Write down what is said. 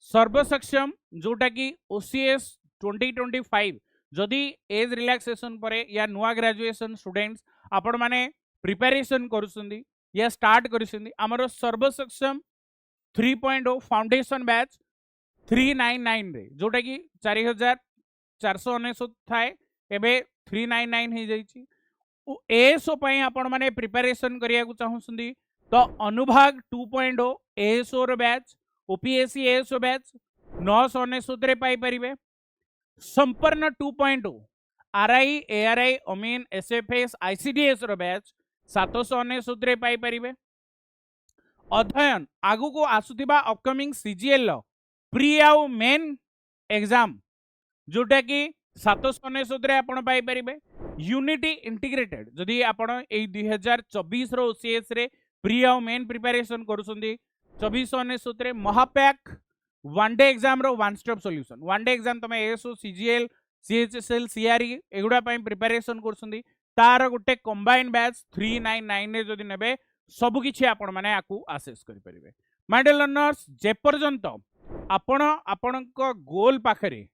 सर्वसक्षम जोटा कि ओसीएस 2025 जदि एज रिलैक्सेशन परे या नुआ ग्रेजुएशन स्टूडेंट्स आपण माने प्रिपरेशन करूछंदी या स्टार्ट करूछंदी हमर सर्वसक्षम 3.0 फाउंडेशन बैच 399 रे जोटा कि 4499 थाए एबे 399 हे जाईची एएसओ पई आपण माने प्रिपरेशन करिया को चाहुछंदी तो अनुभाग 2.0 एएसओ रो बैच ओपीएससी एएसओ बैच 999 रे पाई परिबे संपूर्ण 2.0 आरआई एआरआई अमीन एसएफएस आईसीडीएस रो बैच 799 रे पाई परिबे अध्ययन आगु को आसुथिबा अपकमिंग सीजीएल प्री आउ मेन एग्जाम जोटा कि 799 रे आपण पाई परिबे यूनिटी इंटीग्रेटेड जदि आपण ए 2024 रो ओसीएस रे प्री आउ मेन प्रिपरेशन करूछंदी 2499 रे महापैक वन डे एग्जाम रो one stop solution one day exam तमे एएसओ सीजीएल सीएचएसएल सीआरई एगुडा पई प्रिपरेशन करूछंदी तार गोटे कंबाइन बैच 399 रे जदि नेबे सब किछि आपण माने आकु आसेस करि परिबे माय डियर लर्नर्स जे पर्यंत आपण आपणक गोल पाखरे